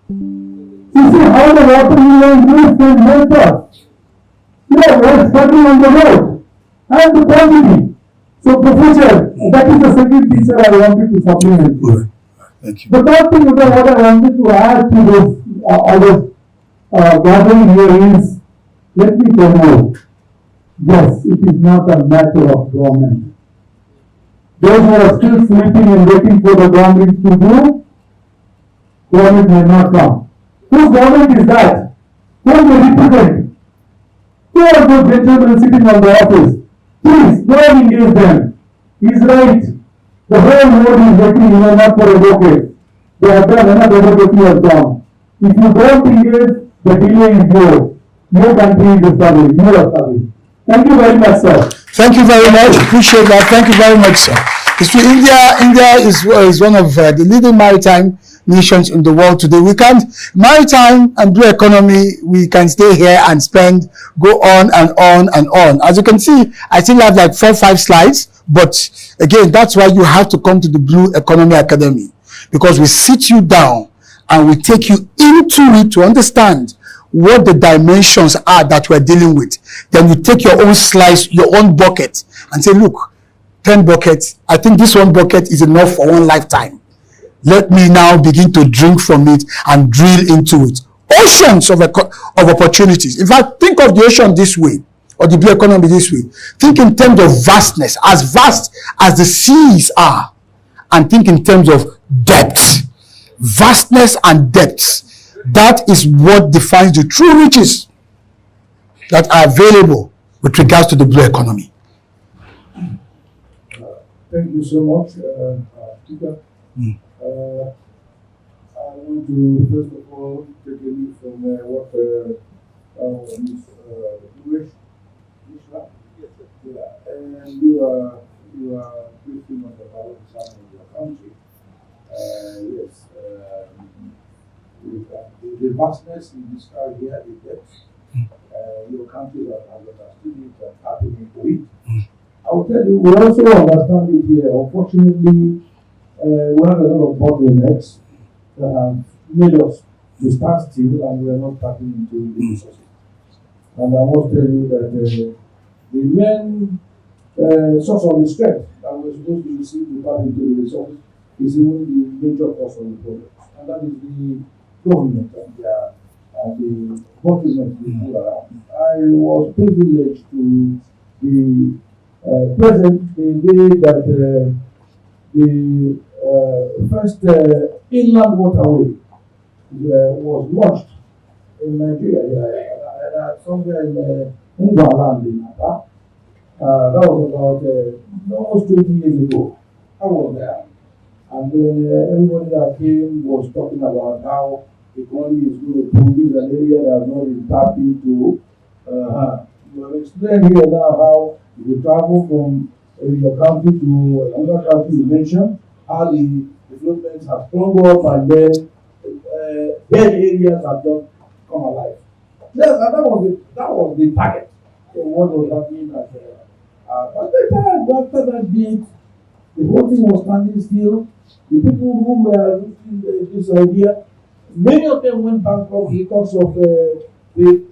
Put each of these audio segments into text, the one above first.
You see how the water line moves and help us. We're studying on the road and the quantity. So, Professor, that is the second feature I wanted to supplement. Right. Thank you. The third thing that what I wanted to add to this gathering here is, let me tell you, yes, it is not a matter of government. Those who are still sleeping and waiting for the government to do, government may not come. Whose government is that? Who they represent? Who are those gentlemen sitting on the office? Please, go and engage them. He's right. The whole world is waiting, not for a decade. They have done another democracy has gone. If you don't engage, the delay is yours. Your country is struggling. You are struggling. Thank you very much, sir. Thank you very much. Appreciate that. Thank you very much, sir. India is one of the leading maritime nations in the world today. We can't, maritime and blue economy, we can stay here and go on and on and on. As you can see, I still have like 4-5 slides, but again, that's why you have to come to the Blue Economy Academy, because we sit you down and we take you into it to understand what the dimensions are that we're dealing with. Then you take your own slice, your own bucket, and say, look, 10 buckets, I think this one bucket is enough for one lifetime. Let me now begin to drink from it and drill into it. Oceans of opportunities. In fact, think of the ocean this way, or the blue economy this way. Think in terms of vastness, as vast as the seas are, and think in terms of depth. Vastness and depth. That is what defines the true riches that are available with regards to the blue economy. Thank you so much, Peter. I want to first of all take a lead from what Ms. Lewis, and you are briefing on about your country. Yes, the vastness you described here, the depth, your country that has understood it and tapping into it. I will tell you, we also understand it here. Unfortunately, we have a lot of bottlenecks that have made us to stand still, and we are not tapping into the resources. And I must tell you that the main source of the strength that we're supposed to receive to tap into the resources is even the major cause of the problem, and that is the government and the bottlenecks we put around. I was privileged to be present the day that the first inland waterway was launched in Nigeria, somewhere in Ngwaland in Aba. That was about almost 20 years ago. I was there. And then everybody that came was talking about how the economy is going to produce an area that has not been tapped into. You have explained here now how you travel from your country to another country you mentioned, how the developments have sprung up and then dead areas have just come alive. Yes, and that was the target of what was happening at but the time after that date, the whole thing was standing still. The people who were looking this idea, many of them went bankrupt because of the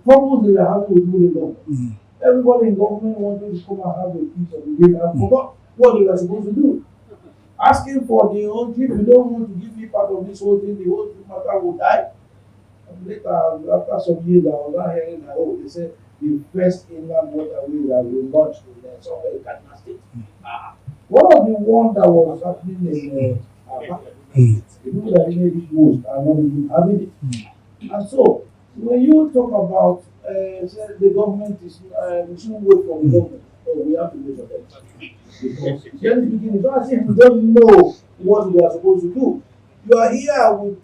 problems they were having with the government. Everybody in government wanted to come and have a piece of the game and forgot what they were supposed to do. Asking for the own, if you don't want to give me part of this whole thing, the whole matter will die. And later, after some years, I was not hearing that, they said the first inland waterway that we launched in somewhere in Kaduna State. One of the ones that was happening in the people that made it most are not even having it. And so, when you talk about the government is we shouldn't wait for the government, we have to wait for them. Because generally speaking, it's not as if we don't know what we are supposed to do. You are here with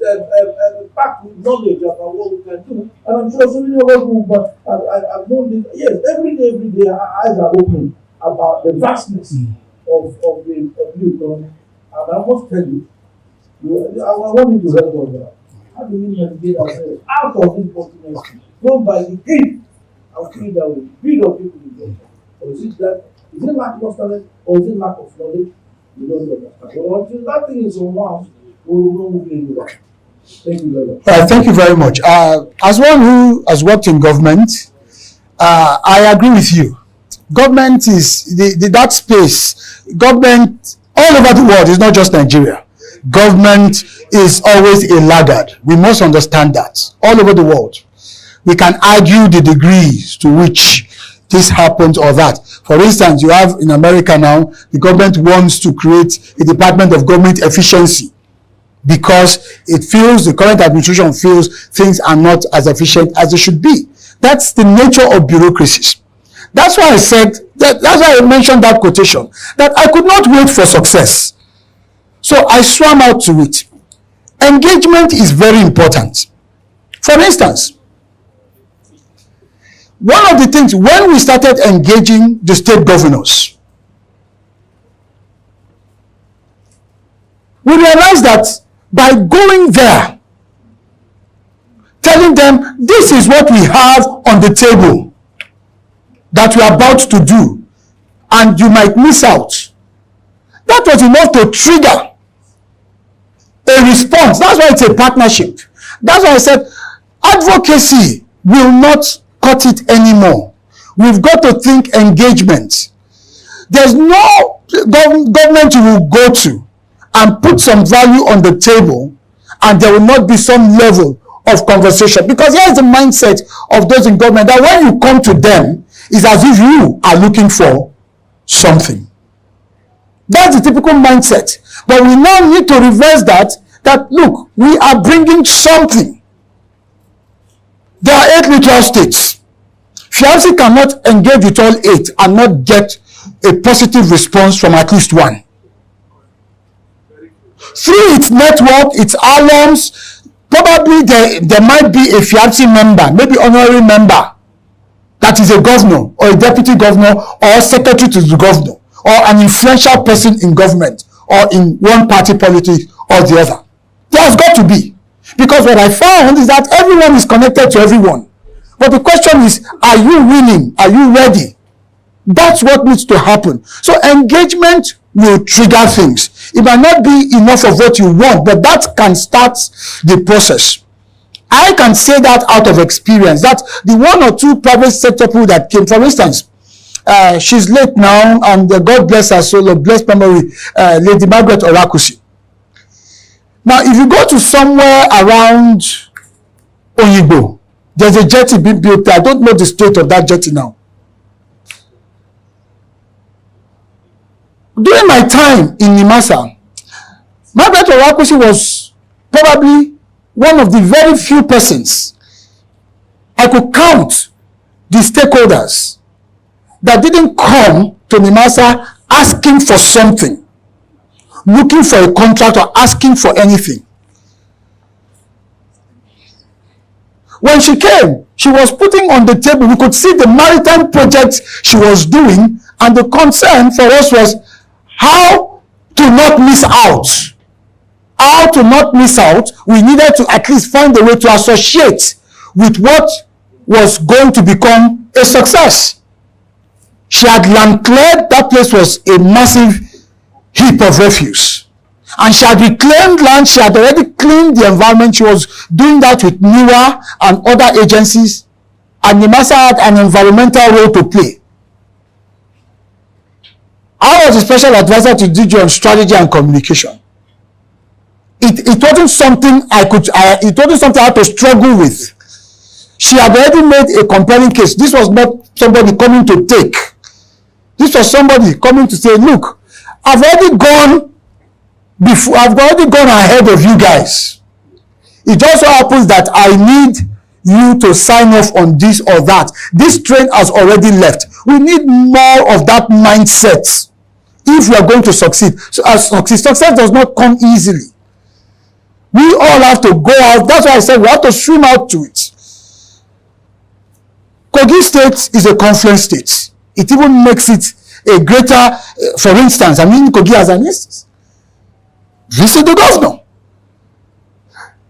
packed with knowledge about what we can do, and I'm sure so many of us who, but I've known this. Yes, every day, our eyes are open about the vastness of the economy. And I must tell you, I want you to help us out. How do we navigate ourselves out of this bottleneck? Go by the greed and feel that we greed of people in Georgia. Or is it lack of talent, or is it lack of knowledge? We don't understand. But until that thing is unwound, we will not move anywhere. Thank you very much. Thank you very much. As one who has worked in government, I agree with you. Government is that space. Government all over the world is not just Nigeria. Government is always a laggard. We must understand that all over the world. We can argue the degrees to which this happens or that. For instance, you have in America now, the government wants to create a Department of Government Efficiency because it feels, the current administration feels things are not as efficient as they should be. That's the nature of bureaucracies. That's why I said, that's why I mentioned that quotation, that I could not wait for success. So I swam out to it. Engagement is very important. For instance, one of the things, when we started engaging the state governors, we realized that by going there, telling them, this is what we have on the table that we are about to do, and you might miss out. That was enough to trigger a response. That's why it's a partnership. That's why I said, advocacy will not cut it anymore. We've got to think engagement. There's no government you will go to and put some value on the table and there will not be some level of conversation. Because here's the mindset of those in government, that when you come to them, it's as if you are looking for something. That's the typical mindset. But we now need to reverse that look, we are bringing something. There are 8 littoral states. FIABC cannot engage with all 8 and not get a positive response from at least one. Through its network, its alums, probably there might be a FIABC member, maybe honorary member, that is a governor or a deputy governor or secretary to the governor or an influential person in government or in one party politics or the other. There has got to be. Because what I found is that everyone is connected to everyone. But the question is, are you willing? Are you ready? That's what needs to happen. So engagement will trigger things. It might not be enough of what you want, but that can start the process. I can say that out of experience, that the 1 or 2 private sector people that came, for instance, she's late now, and God bless her soul, bless memory, Lady Margaret Orakusi. Now, if you go to somewhere around Oyigbo, there's a jetty being built there. I don't know the state of that jetty now. During my time in Nimasa, Margaret Orakusi was probably one of the very few persons I could count the stakeholders that didn't come to Nimasa asking for something, looking for a contract or asking for anything. When she came, she was putting on the table, we could see the maritime projects she was doing, and the concern for us was how to not miss out. How to not miss out, we needed to at least find a way to associate with what was going to become a success. She had land cleared, that place was a massive heap of refuse. And she had reclaimed land, she had already cleaned the environment, she was doing that with NIWA and other agencies, and Nimasa had an environmental role to play. I was a special advisor to DG on strategy and communication. It wasn't something it wasn't something I had to struggle with. She had already made a compelling case. This was not somebody coming to take. This was somebody coming to say, look, I've already gone ahead of you guys. It just so happens that I need you to sign off on this or that. This train has already left. We need more of that mindset if we are going to succeed. So success does not come easily. We all have to go out. That's why I said we have to swim out to it. Kogi State is a confluence state. It even makes it a greater, for instance, Kogi as an instance. Visit the governor.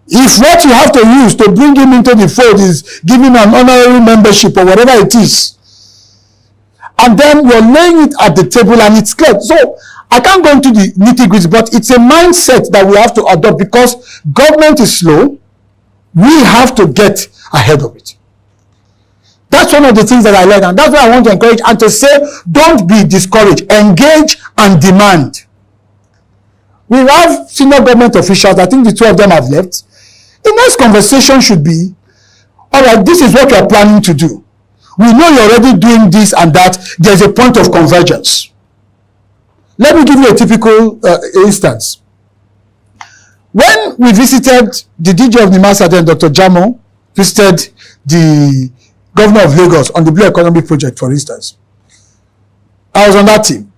If what you have to use to bring him into the fold is giving an honorary membership or whatever it is, and then you're laying it at the table and it's clear. So I can't go into the nitty-gritty, but it's a mindset that we have to adopt because government is slow. We have to get ahead of it. That's one of the things that I learned, and that's why I want to encourage and to say, don't be discouraged. Engage and demand. We have senior government officials. I think the two of them have left. The next conversation should be, all right, this is what we are planning to do. We know you're already doing this and that. There's a point of convergence. Let me give you a typical instance. When we visited, the DG of NIMASA then, Dr. Jamo, visited the governor of Lagos on the Blue Economy Project, for instance. I was on that team.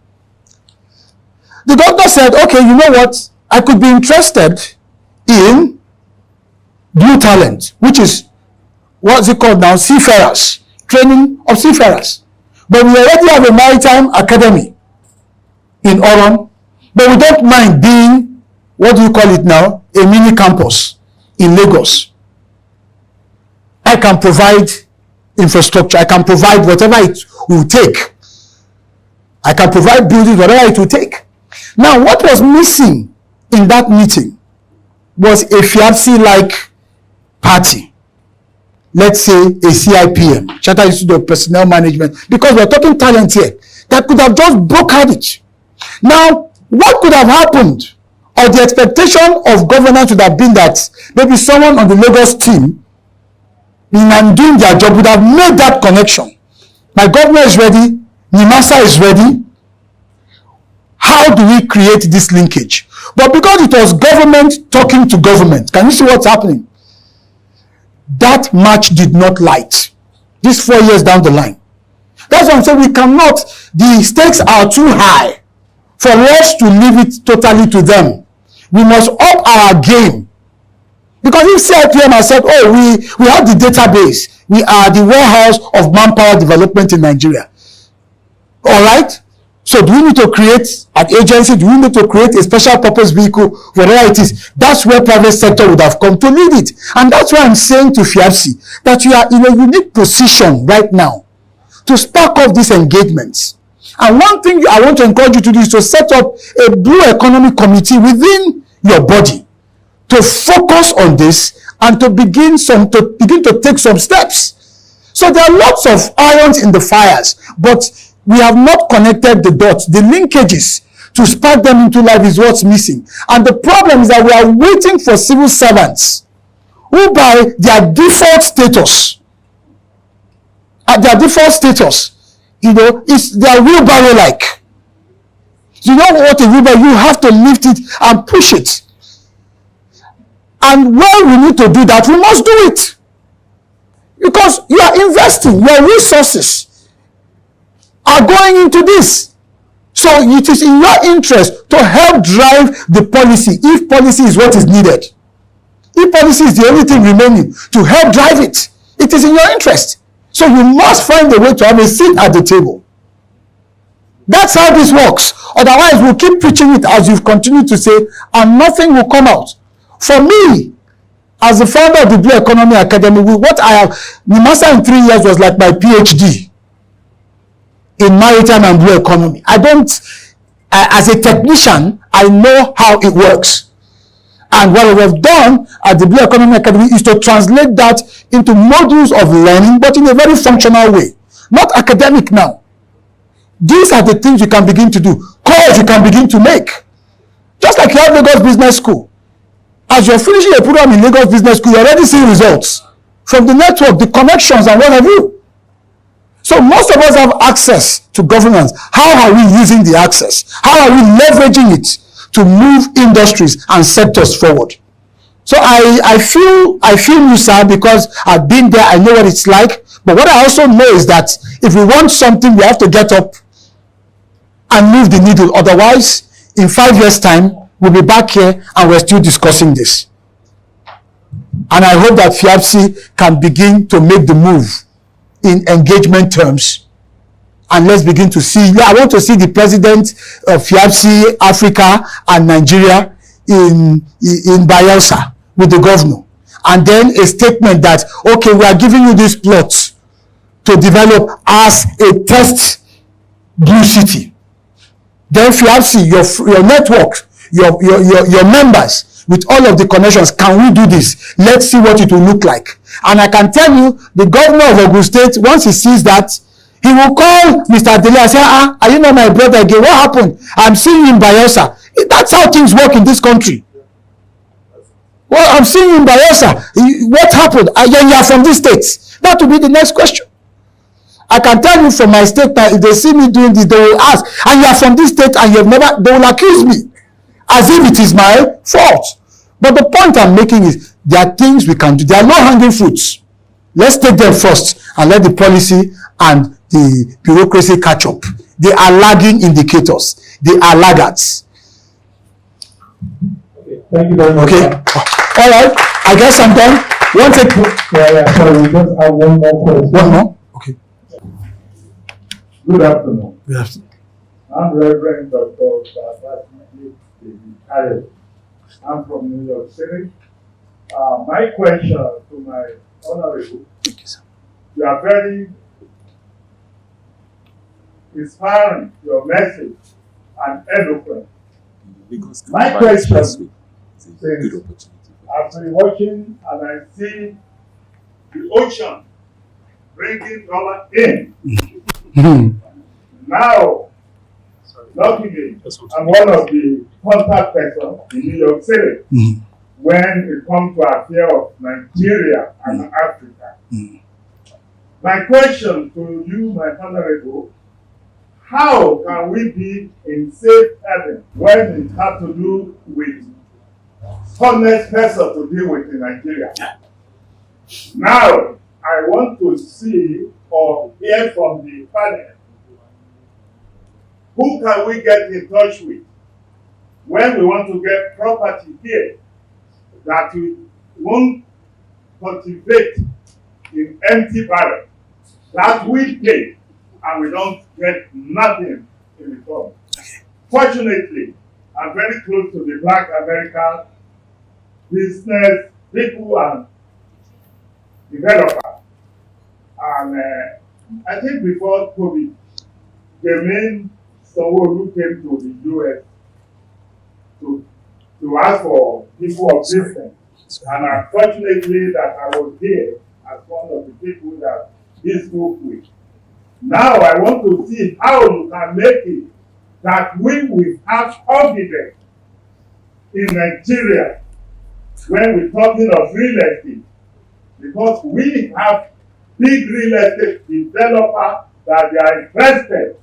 The governor said, okay, you know what? I could be interested in blue talent, which is, what's it called now? Seafarers, training of seafarers. But we already have a maritime academy in Oron, but we don't mind being, what do you call it now? A mini campus in Lagos. I can provide infrastructure. I can provide whatever it will take. I can provide buildings, whatever it will take. Now, what was missing in that meeting was a FIABC-like party. Let's say a CIPM, Chartered Institute of Personnel Management, because we're talking talent here, that could have just brokered it. Now, what could have happened, or the expectation of governance would have been that maybe someone on the Lagos team in doing their job would have made that connection. My governor is ready, NIMASA is ready. How do we create this linkage? But because it was government talking to government, can you see what's happening? That match did not light. This 4 years down the line. That's why I'm saying we cannot, the stakes are too high for us to leave it totally to them. We must up our game. Because if CIPM has said, oh, we have the database, we are the warehouse of manpower development in Nigeria. All right? So do we need to create an agency? Do we need to create a special purpose vehicle? Whatever it is, that's where private sector would have come to lead it. And that's why I'm saying to FIABC that you are in a unique position right now to spark off these engagements. And one thing I want to encourage you to do is to set up a blue economy committee within your body to focus on this and to begin to take some steps. So there are lots of irons in the fires, but we have not connected the dots, the linkages to spark them into life is what's missing. And the problem is that we are waiting for civil servants who by their default status, it's their wheelbarrow-like. You know what a wheelbarrow, you have to lift it and push it. And when we need to do that, we must do it. Because you are investing, your resources are going into this. So it is in your interest to help drive the policy, if policy is what is needed. If policy is the only thing remaining, to help drive it, it is in your interest. So you must find a way to have a seat at the table. That's how this works. Otherwise, we'll keep preaching it as you've continued to say, and nothing will come out. For me, as the founder of the Blue Economy Academy, what I have, NIMASA in 3 years was like my PhD in maritime and blue economy. As a technician, I know how it works. And what we have done at the Blue Economy Academy is to translate that into modules of learning, but in a very functional way. Not academic now. These are the things you can begin to do. Calls you can begin to make. Just like you have Lagos Business School. As you're finishing a program in Lagos Business School, you're already seeing results from the network, the connections, and what have you. So most of us have access to governance. How are we using the access? How are we leveraging it to move industries and sectors forward? So I feel you, sir, because I've been there. I know what it's like. But what I also know is that if we want something, we have to get up and move the needle. Otherwise, in 5 years' time, we'll be back here and we're still discussing this. And I hope that FIABC can begin to make the move in engagement terms. And let's begin to see. I want to see the president of FIABC Africa and Nigeria in Bayelsa with the governor. And then a statement that, okay, we are giving you these plots to develop as a test blue city. Then FIAPSI, your network, your members, with all of the connections, can we do this? Let's see what it will look like. And I can tell you, the governor of Ogun State, once he sees that, he will call Mr. Adele and say, are you not my brother again? What happened? I'm seeing you in Bayelsa. That's how things work in this country. Well, I'm seeing you in Bayelsa. What happened? You are from this state. That will be the next question. I can tell you from my state that if they see me doing this, they will ask, and you are from this state and you have never, they will accuse me as if it is my fault. But the point I'm making is there are things we can do. There are low-hanging fruits. Let's take them first and let the policy and the bureaucracy catch up. They are lagging indicators. They are laggards. Okay, thank you very much. Okay. All right. I guess I'm done. One take. Yeah, sorry, we just have one more question. One more? Okay. Good afternoon. Yes. I'm Reverend Dr. David. I'm from New York City. My question to my honorable, Thank you, sir. you are very inspiring, your message, and eloquent. My question is, I've been watching and I see the ocean bringing dollar in. Now, luckily, I'm one of the contact persons in New York City when it comes to affairs of Nigeria and Africa. My question to you, my honorable, how can we be in safe haven when it has to do with honest person to deal with in Nigeria? Now, I want to see or hear from the panel, who can we get in touch with when we want to get property here that we won't cultivate in empty barrel, that we pay and we don't get nothing in return. Fortunately, I'm very close to the Black American business people and developers. And I think before COVID, the main Sanwo-Olu came to the US to ask for people of business. And unfortunately that I was there as one of the people that he spoke with. Now I want to see how you can make it that we will have confidence in Nigeria when we're talking of real estate. Because we have big real estate developers that they are interested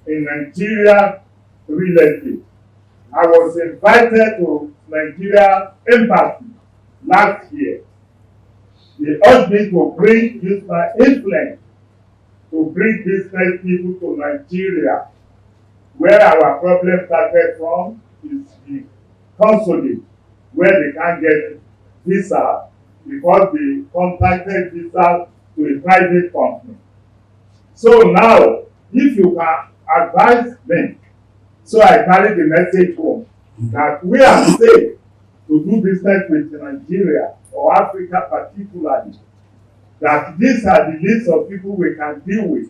in Nigeria real estate. I was invited to Nigeria Embassy last year. They urged me to use my influence to bring business people to Nigeria. Where our problem started from is the consulate, where they can't get visa because they contacted visa to a private company. So now, if you can advise me, so I carry the message home, that we are safe to do business with Nigeria or Africa particularly, that these are the list of people we can deal with,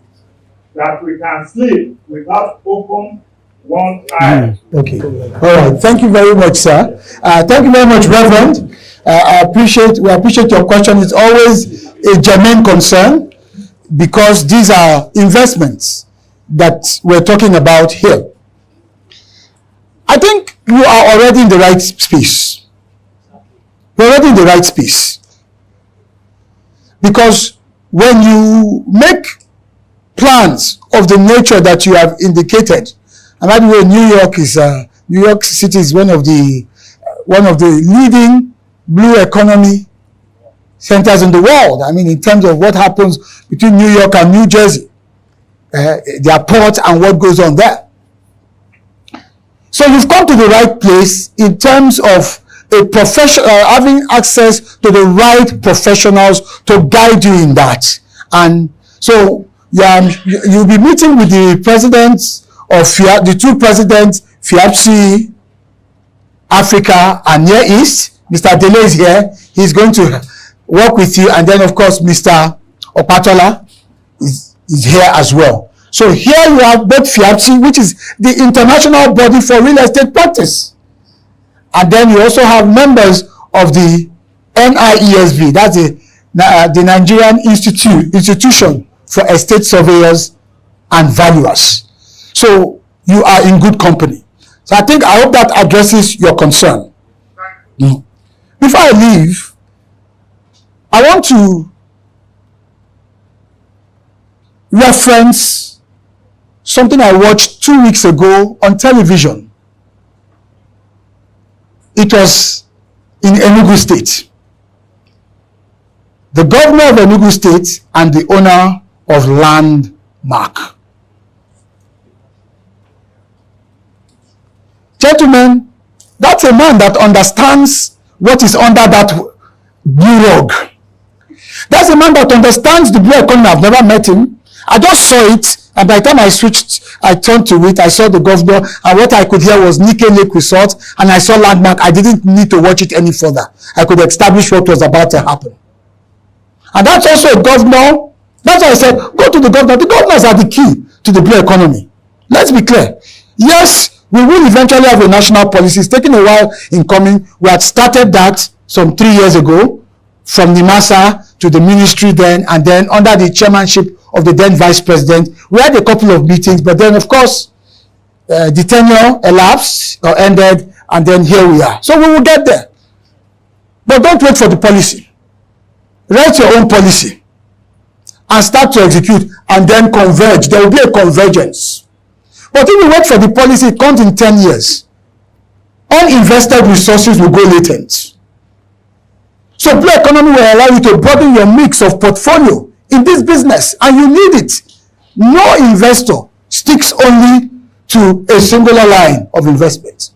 that we can sleep without open one eye. Okay. All right. Thank you very much, sir. Thank you very much, Reverend. We appreciate your question. It's always a germane concern because these are investments that we're talking about here. I think you are already in the right space. You're already in the right space. Because when you make plans of the nature that you have indicated, and by the way, New York City is one of the leading blue economy centers in the world. I mean, in terms of what happens between New York and New Jersey, their port and what goes on there. So you've come to the right place in terms of a professional, having access to the right professionals to guide you in that. And so you'll be meeting with the presidents of the two presidents, FIAPSI, Africa and Near East. Mr. Dele is here. He's going to work with you. And then, of course, Mr. Opatola is here as well. So here you have both FIABCI, which is the international body for real estate practice. And then you also have members of the NIESV, that's the Nigerian Institution for Estate Surveyors and Valuers. So you are in good company. So I hope that addresses your concern. Before I leave, I want to reference something I watched 2 weeks ago on television. It was in Enugu State. The governor of Enugu State and the owner of Landmark. Gentlemen, that's a man that understands what is under that blue rug. That's a man that understands the blue economy. I've never met him. I just saw it, and by the time I turned to it, I saw the governor, and what I could hear was Nike Lake Resort, and I saw Landmark. I didn't need to watch it any further. I could establish what was about to happen. And that's also a governor. That's why I said, go to the governor. The governors are the key to the blue economy. Let's be clear. Yes, we will eventually have a national policy. It's taken a while in coming. We had started that some 3 years ago, from NIMASA to the ministry then, and then under the chairmanship of the then vice president. We had a couple of meetings, but then of course, the tenure elapsed or ended, and then here we are. So we will get there. But don't wait for the policy. Write your own policy and start to execute, and then converge. There will be a convergence. But if you wait for the policy, it comes in 10 years. Uninvested resources will go latent. So blue economy will allow you to broaden your mix of portfolio in this business, and you need it. No investor sticks only to a singular line of investment.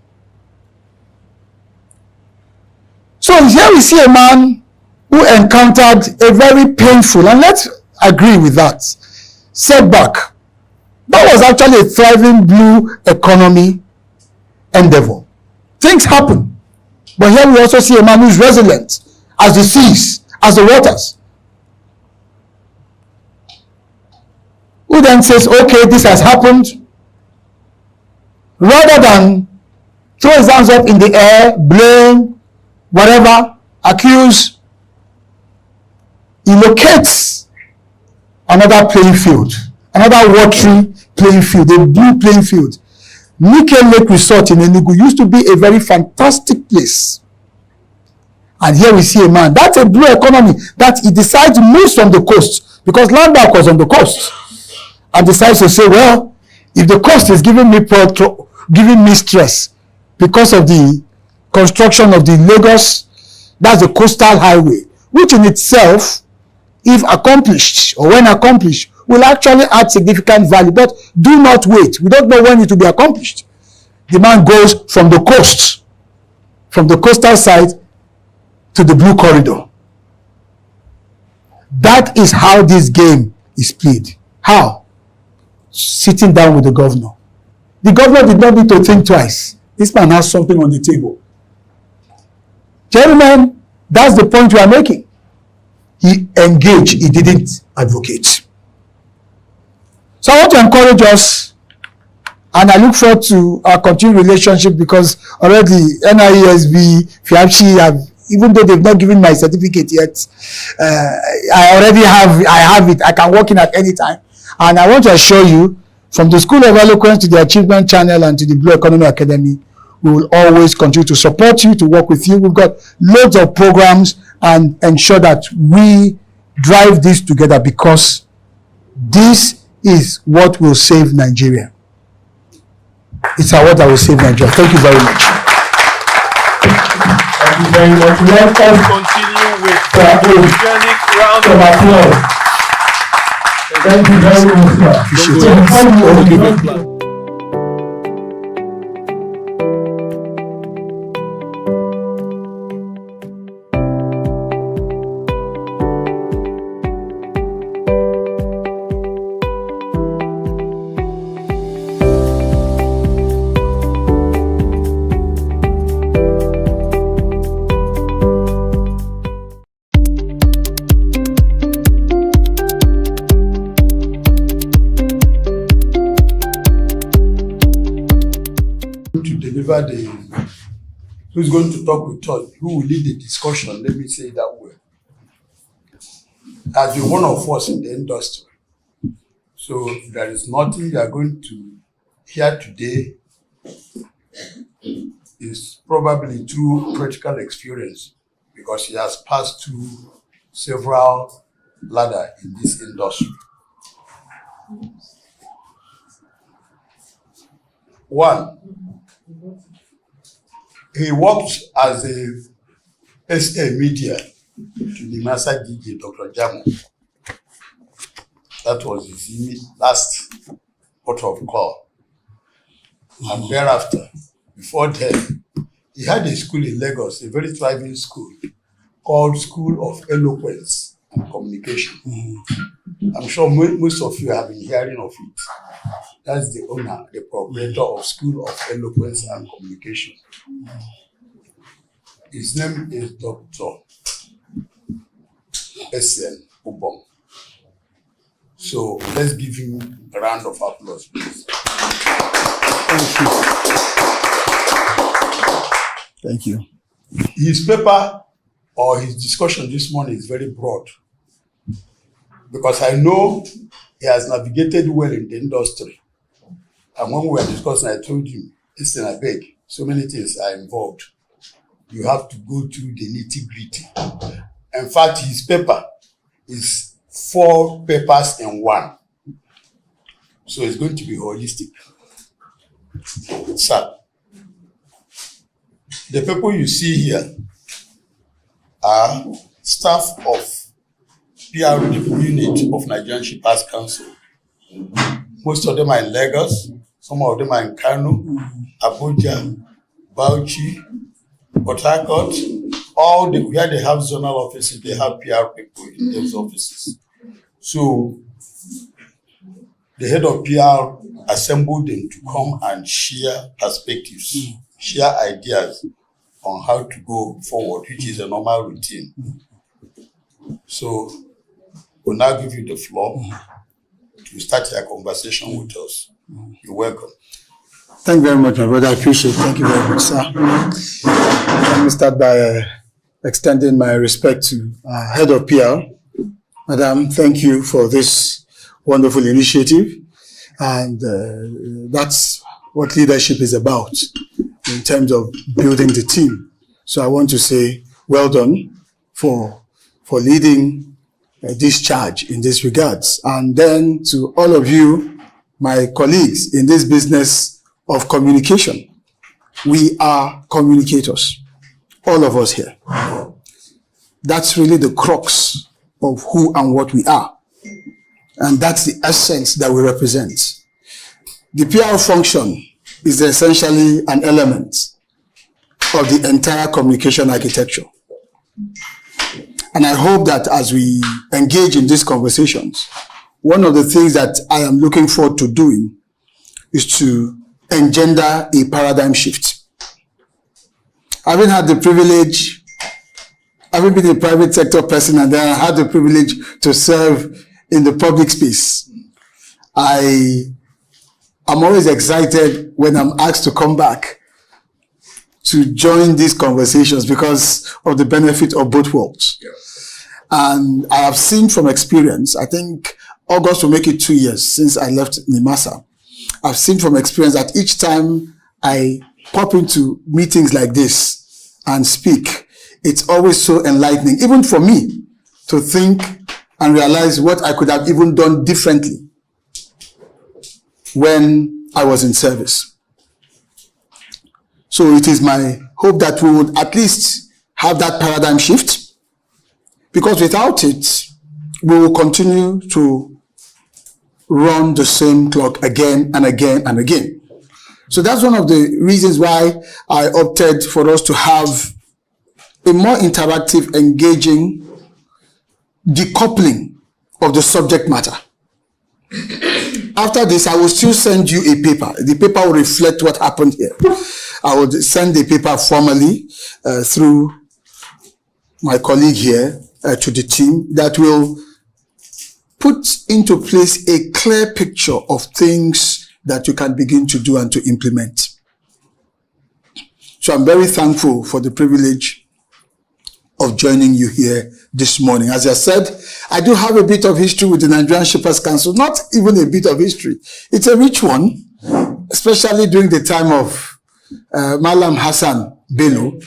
So here we see a man who encountered a very painful, and let's agree with that, setback. That was actually a thriving blue economy endeavor. Things happen. But here we also see a man who is resilient as the seas, as the waters. Who then says, okay, this has happened. Rather than throw his hands up in the air, blame, whatever, accuse, he locates another playing field, another watery playing field, a blue playing field. Nike Lake Resort in Enugu used to be a very fantastic place. And here we see a man, that's a blue economy, that he decides to move from the coast, because Landmark was on the coast, and decides to say, well, if the coast is giving me stress because of the construction of the Lagos, that's the coastal highway, which in itself, if accomplished, or when accomplished, will actually add significant value. But do not wait. We don't know when it will be accomplished. The man goes from the coast, from the coastal side to the blue corridor. That is how this game is played. How? Sitting down with the governor. The governor did not need to think twice. This man has something on the table. Gentlemen, that's the point we are making. He engaged, he didn't advocate. So I want to encourage us, and I look forward to our continued relationship, because already NIESV, FIABCI have, even though they've not given my certificate yet, I have it. I can walk in at any time. And I want to assure you, from the School of Eloquence to the Achievement Channel and to the Blue Economy Academy, we will always continue to support you, to work with you. We've got loads of programs, and ensure that we drive this together, because this is what will save Nigeria. It's what that will save Nigeria. Thank you very much. Thank you very much. Let us continue with the organic round of applause. Thank you very much, sir. Appreciate it. deliver who's going to talk with us, who will lead the discussion, let me say it that way, has been one of us in the industry. So there is nothing you are going to hear today is probably through practical experience, because he has passed through several ladders in this industry. One, he worked as a SA media to the Master DJ, Dr. Jamo. That was his last port of call. And thereafter, before then, he had a school in Lagos, a very thriving school called School of Eloquence and Communication. I'm sure most of you have been hearing of it. That's the owner, the proprietor of School of Eloquence and Communication. His name is Dr. S.N. Ubong. So let's give him a round of applause, please. Thank you. Thank you. His paper or his discussion this morning is very broad, because I know he has navigated well in the industry. And when we were discussing, I told him, listen, I beg, so many things are involved. You have to go through the nitty-gritty. In fact, his paper is 4 papers in 1. So it's going to be holistic. Sir, the people you see here are staff of PR unit of Nigerian Shippers Council. Most of them are in Lagos, some of them are in Kano, Abuja, Bauchi, Port Harcourt. Where they have zonal offices, they have PR people in those offices. So the head of PR assembled them to come and share perspectives, share ideas on how to go forward, which is a normal routine. So we'll now give you the floor to start your conversation with us. You're welcome. Thank you very much, my brother. I appreciate it. Thank you very much, sir. Let me start by extending my respect to Head of PR. Madam, thank you for this wonderful initiative. And that's what leadership is about in terms of building the team. So I want to say well done for leading this charge in this regards. And then to all of you, my colleagues in this business of communication, we are communicators, all of us here. That's really the crux of who and what we are. And that's the essence that we represent. The PR function is essentially an element of the entire communication architecture. And I hope that as we engage in these conversations, one of the things that I am looking forward to doing is to engender a paradigm shift. Having been a private sector person and then I had the privilege to serve in the public space, I'm always excited when I'm asked to come back to join these conversations because of the benefit of both worlds. Yeah. And I have seen from experience, I think August will make it 2 years since I left NIMASA. I've seen from experience that each time I pop into meetings like this and speak, it's always so enlightening, even for me, to think and realize what I could have even done differently when I was in service. So it is my hope that we would at least have that paradigm shift, because without it, we will continue to run the same clock again and again and again. So that's one of the reasons why I opted for us to have a more interactive, engaging decoupling of the subject matter. After this, I will still send you a paper. The paper will reflect what happened here. I will send the paper formally through my colleague here to the team that will put into place a clear picture of things that you can begin to do and to implement. So I'm very thankful for the privilege of joining you here this morning. As I said, I do have a bit of history with the Nigerian Shippers Council, not even a bit of history. It's a rich one, especially during the time of Malam Hassan Bello.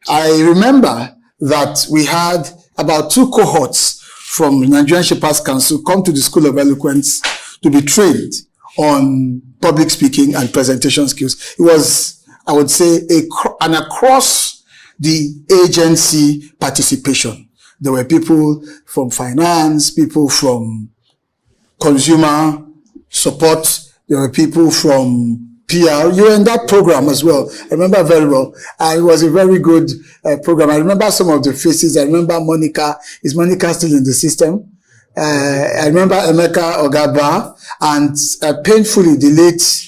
I remember that we had about 2 cohorts from the Nigerian Shippers Council come to the School of Eloquence to be trained on public speaking and presentation skills. It was, I would say, an across the agency participation. There were people from finance, people from consumer support, there were people from PR. You were in that program as well. I remember very well. It was a very good program. I remember some of the faces. I remember Monica. Is Monica still in the system? I remember Emeka Ogaba and painfully the late,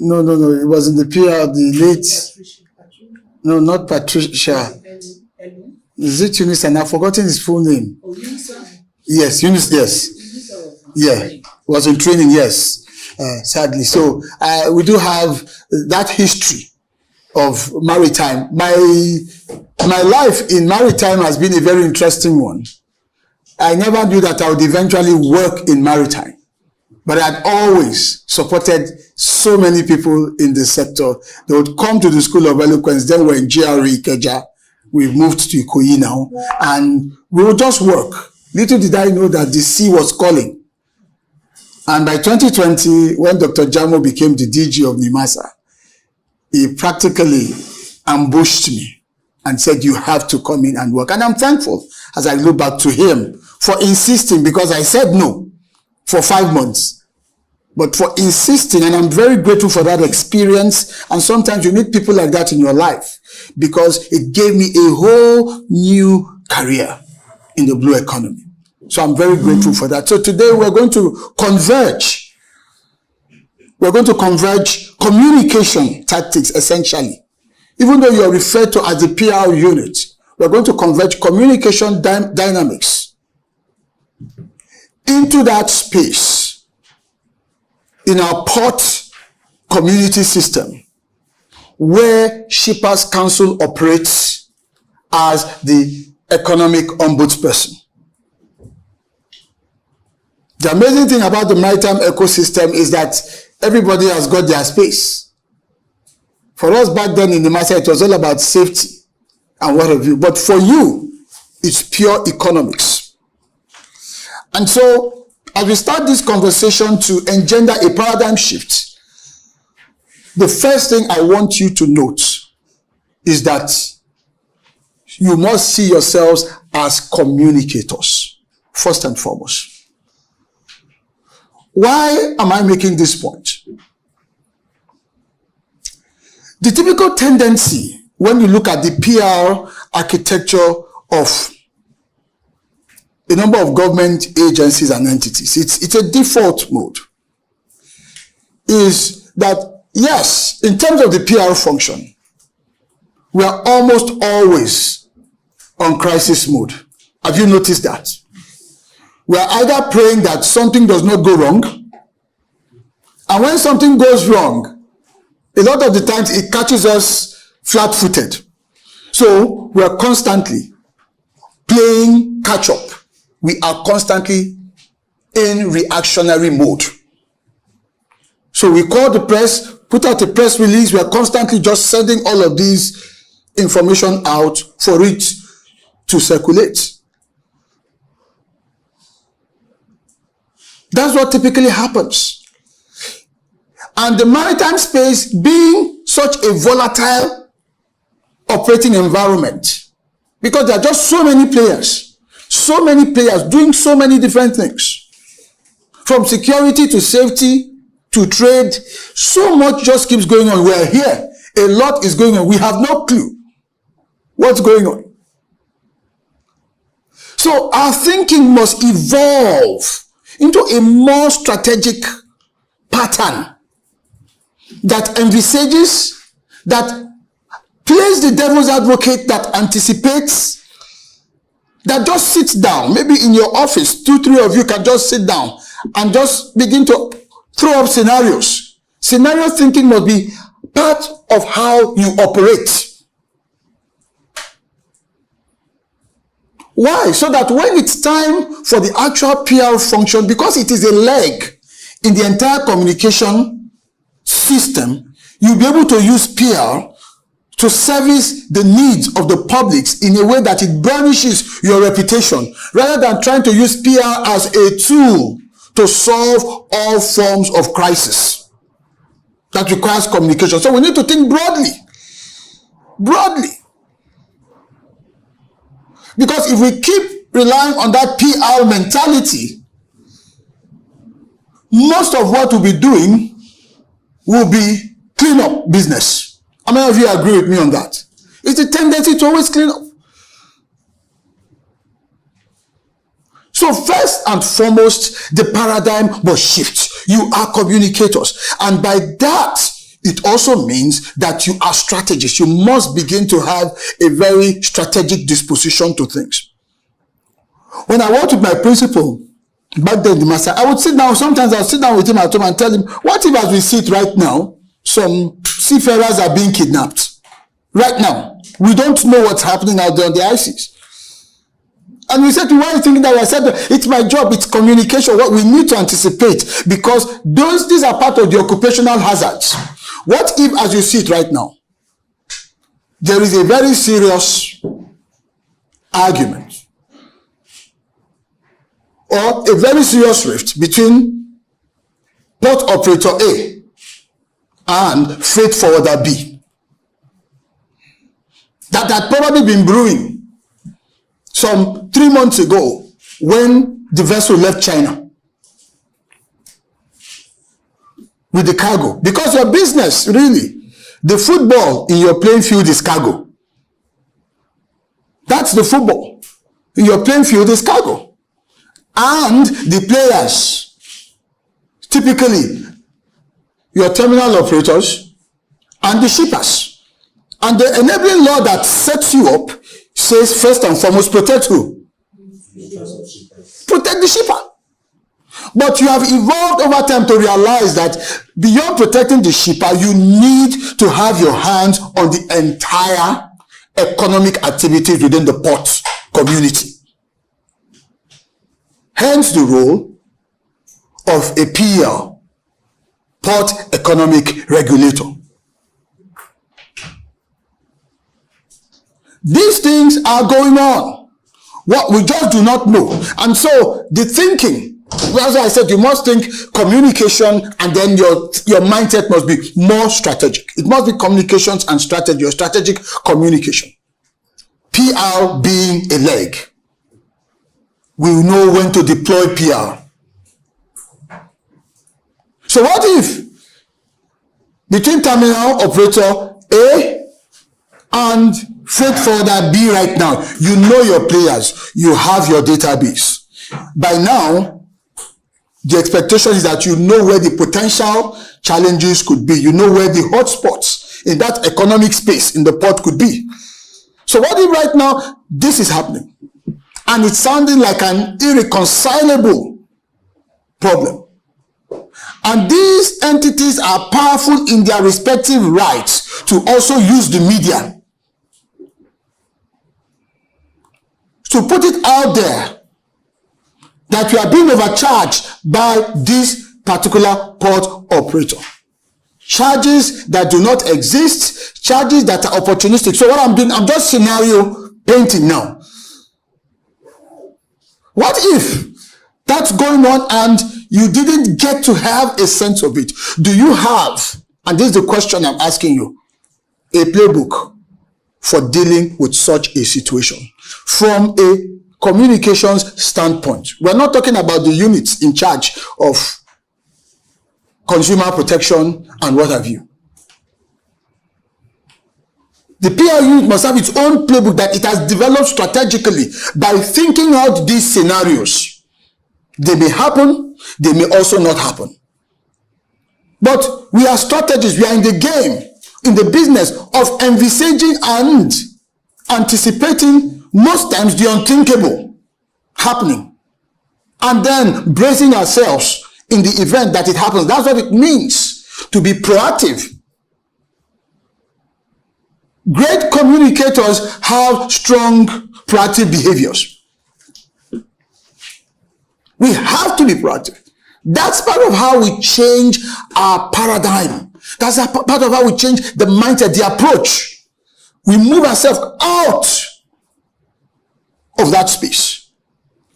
no, it was in the PR, the late, no, not Patricia. Is it Eunice? And I've forgotten his full name. Oh, yes, Eunice, yes. Yeah, was in training, yes, sadly. So we do have that history of maritime. My life in maritime has been a very interesting one. I never knew that I would eventually work in maritime, but I'd always supported so many people in the sector. They would come to the School of Eloquence, then we're in GRE Ikeja. We've moved to Ikoyi now, and we would just work. Little did I know that the sea was calling. And by 2020, when Dr. Jamo became the DG of NIMASA, he practically ambushed me and said, you have to come in and work. And I'm thankful as I look back to him for insisting, because I said no for 5 months, but for insisting. And I'm very grateful for that experience. And sometimes you need people like that in your life, because it gave me a whole new career in the blue economy. So I'm very grateful for that. So today we're going to converge. We're going to converge communication tactics, essentially. Even though you're referred to as the PR unit, we're going to converge communication dynamics into that space in our port community system, where Shippers Council operates as the economic ombudsperson. The amazing thing about the maritime ecosystem is that everybody has got their space. For us back then in the NIMASA, it was all about safety and what have you. But for you, it's pure economics. And so, as we start this conversation to engender a paradigm shift, the first thing I want you to note is that you must see yourselves as communicators, first and foremost. Why am I making this point? The typical tendency when you look at the PR architecture of a number of government agencies and entities, it's a default mode, is that, yes, in terms of the PR function, we are almost always on crisis mode. Have you noticed that? We are either praying that something does not go wrong, and when something goes wrong, a lot of the times it catches us flat-footed. So we are constantly playing catch-up. We are constantly in reactionary mode. So we call the press, put out a press release. We are constantly just sending all of these information out for it to circulate. That's what typically happens. And the maritime space being such a volatile operating environment, because there are just so many players doing so many different things, from security to safety to trade, so much just keeps going on. We're here, a lot is going on. We have no clue what's going on. So our thinking must evolve into a more strategic pattern that envisages, that plays the devil's advocate, that anticipates, that just sits down. Maybe in your office, 2-3 of you can just sit down and just begin to throw up scenarios Scenario thinking must be part of how you operate. Why? So that when it's time for the actual PR function, because it is a leg in the entire communication system, you'll be able to use PR to service the needs of the publics in a way that it burnishes your reputation, rather than trying to use PR as a tool to solve all forms of crisis that requires communication. So we need to think broadly. Because if we keep relying on that PR mentality, most of what we'll be doing will be clean-up business. How many of you agree with me on that? It's a tendency to always clean up. So first and foremost, the paradigm must shift. You are communicators. And by that, it also means that you are strategists. You must begin to have a very strategic disposition to things. When I worked with my principal, back then, the master, I would sit down, sometimes I'll sit down with him at home and tell him, what if as we sit right now, some seafarers are being kidnapped? Right now. We don't know what's happening out there on the ICs. And we said, why are you thinking that? I said, it's my job, it's communication. What we need to anticipate, because these are part of the occupational hazards. What if, as you see it right now, there is a very serious argument or a very serious rift between port operator A and freight forwarder B that had probably been brewing some 3 months ago when the vessel left China with the cargo? Because your business, really, the football in your playing field is cargo. That's the football. In your playing field is cargo. And the players, typically your terminal operators and the shippers. And the enabling law that sets you up says, first and foremost, protect who? Protect the shipper. But you have evolved over time to realize that beyond protecting the shipper, you need to have your hands on the entire economic activities within the port community. Hence the role of a PER, Port Economic Regulator. These things are going on. What we just do not know. And so the thinking, as I said, you must think communication, and then your mindset must be more strategic. It must be communications and strategy, or strategic communication. PR being a leg. We will know when to deploy PR. So what if between terminal operator A and freight forwarder B right now, you know your players, you have your database. By now, the expectation is that you know where the potential challenges could be. You know where the hotspots in that economic space in the port could be. So what if right now this is happening? And it's sounding like an irreconcilable problem. And these entities are powerful in their respective rights to also use the media to put it out there that we are being overcharged by this particular port operator. Charges that do not exist, charges that are opportunistic. So what I'm doing, I'm just scenario painting now. What if that's going on and you didn't get to have a sense of it? Do you have, and this is the question I'm asking you, a playbook for dealing with such a situation from a communications standpoint? We're not talking about the units in charge of consumer protection and what have you. The PR unit must have its own playbook that it has developed strategically by thinking out these scenarios. They may happen, they may also not happen. But we are strategists, we are in the game, in the business of envisaging and anticipating most times the unthinkable happening, and then bracing ourselves in the event that it happens. That's what it means to be proactive. Great communicators have strong proactive behaviors. We have to be proactive. That's part of how we change our paradigm. That's a part of how we change the mindset, the approach. We move ourselves out of that space,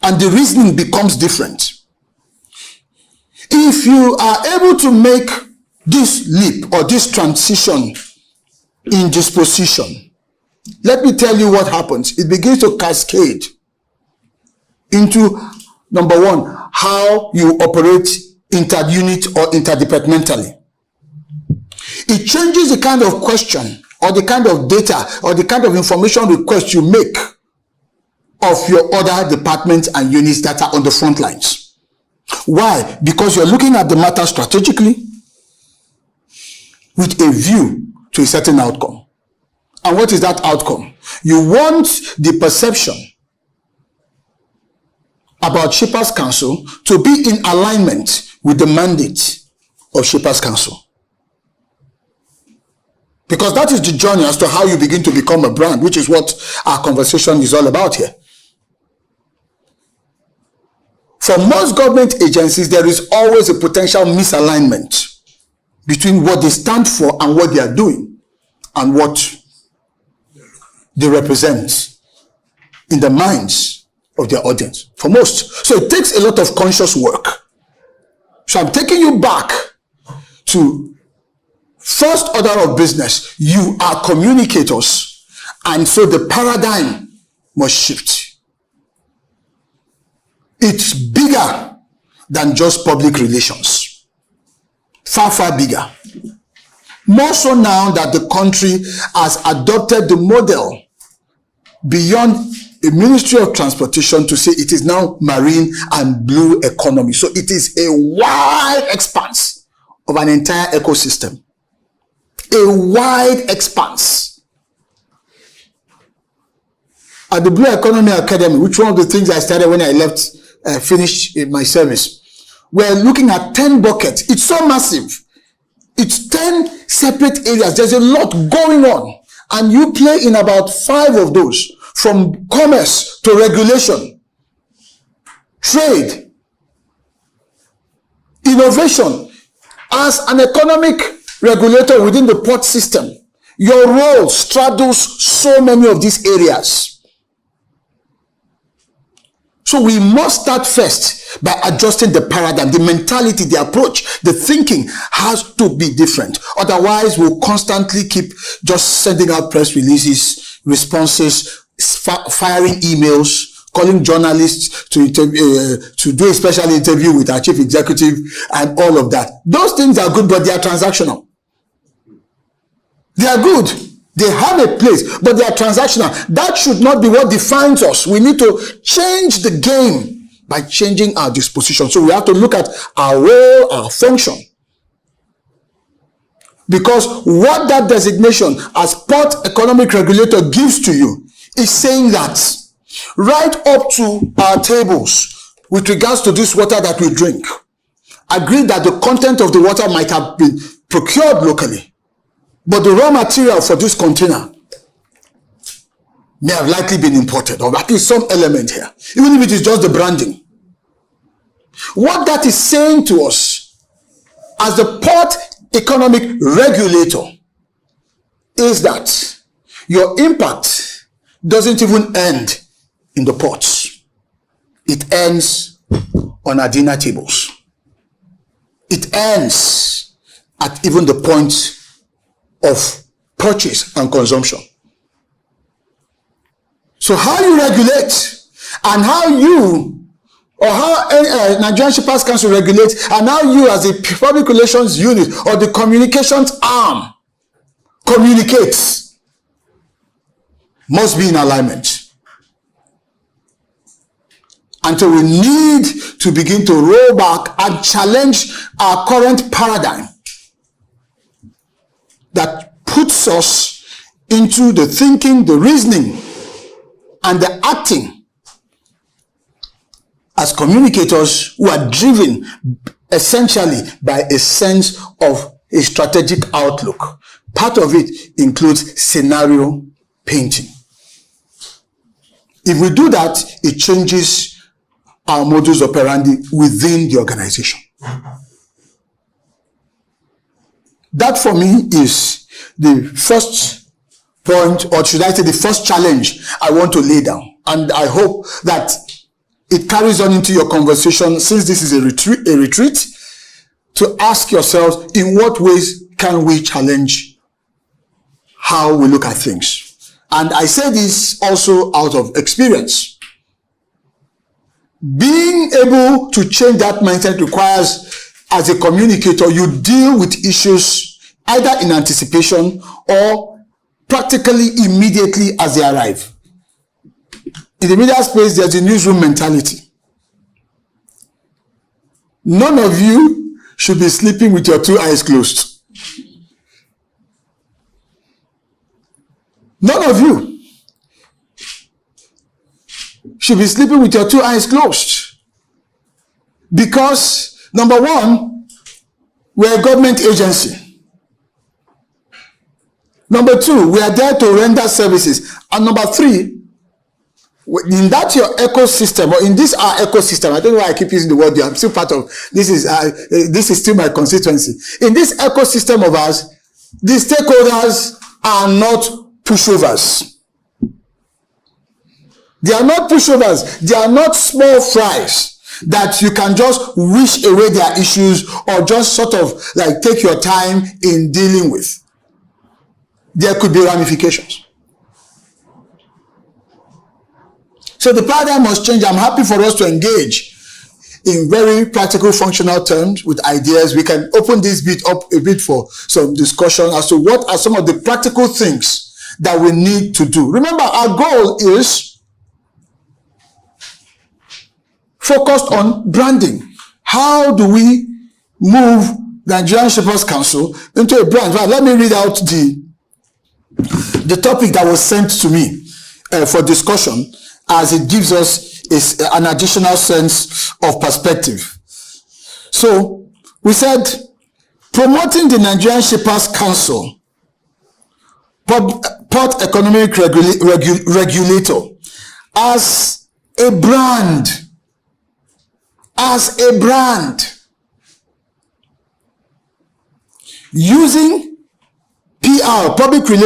and the reasoning becomes different. If you are able to make this leap or this transition in disposition, let me tell you what happens. It begins to cascade into, number one, how you operate inter-unit or interdepartmentally. It changes the kind of question or the kind of data or the kind of information request you make of your other departments and units that are on the front lines. Why? Because you're looking at the matter strategically with a view to a certain outcome. And what is that outcome? You want the perception about Shippers Council to be in alignment with the mandate of Shippers Council. Because that is the journey as to how you begin to become a brand, which is what our conversation is all about here. For most government agencies, there is always a potential misalignment between what they stand for and what they are doing and what they represent in the minds of their audience. For most. So it takes a lot of conscious work. So I'm taking you back to first order of business. You are communicators, and so the paradigm must shift. It's bigger than just public relations. Far, far bigger. More so now that the country has adopted the model beyond a Ministry of Transportation to say it is now marine and blue economy. So it is a wide expanse of an entire ecosystem. A wide expanse. At the Blue Economy Academy, which one of the things I started when I left, finished in my service, we're looking at 10 buckets. It's so massive. It's 10 separate areas. There's a lot going on. And you play in about 5 of those, from commerce to regulation, trade, innovation. As an economic regulator within the port system, your role straddles so many of these areas. So we must start first by adjusting the paradigm, the mentality, the approach, the thinking has to be different. Otherwise, we'll constantly keep just sending out press releases, responses, firing emails, calling journalists to do a special interview with our chief executive and all of that. Those things are good, but they are transactional. They are good. They have a place, but they are transactional. That should not be what defines us. We need to change the game by changing our disposition. So we have to look at our role, our function. Because what that designation as Port Economic Regulator gives to you is saying that right up to our tables with regards to this water that we drink, agree that the content of the water might have been procured locally. But the raw material for this container may have likely been imported, or at least some element here, even if it is just the branding. What that is saying to us as the Port Economic Regulator is that your impact doesn't even end in the ports. It ends on our dinner tables. It ends at even the point of purchase and consumption. So how you regulate and how you or how Nigerian Shippers Council regulates and how you as a public relations unit or the communications arm communicates must be in alignment. And so we need to begin to roll back and challenge our current paradigm that puts us into the thinking, the reasoning, and the acting as communicators who are driven essentially by a sense of a strategic outlook. Part of it includes scenario painting. If we do that, it changes our modus operandi within the organization. That for me is the first point, or should I say the first challenge I want to lay down. And I hope that it carries on into your conversation, since this is a retreat, to ask yourselves, in what ways can we challenge how we look at things? And I say this also out of experience. Being able to change that mindset requires, as a communicator, you deal with issues either in anticipation or practically immediately as they arrive. In the media space, there's a newsroom mentality. None of you should be sleeping with your 2 eyes closed. None of you should be sleeping with your 2 eyes closed. Because, number one, we're a government agency. Number two, we are there to render services. And number three, in that your ecosystem, or in this our ecosystem, I don't know why I keep using the word here, I'm still part of, this is still my constituency. In this ecosystem of ours, the stakeholders are not pushovers. They are not pushovers. They are not small fries that you can just wish away their issues or just sort of like take your time in dealing with. There could be ramifications. So the paradigm must change. I'm happy for us to engage in very practical, functional terms with ideas. We can open this bit up a bit for some discussion as to what are some of the practical things that we need to do. Remember, our goal is focused on branding. How do we move the Nigerian Shepherds Council into a brand? Right, let me read out the topic that was sent to me for discussion, as it gives us an additional sense of perspective. So we said, promoting the Nigerian Shepherds Council, Port Economic Regulator, as a brand, using PR, public relations,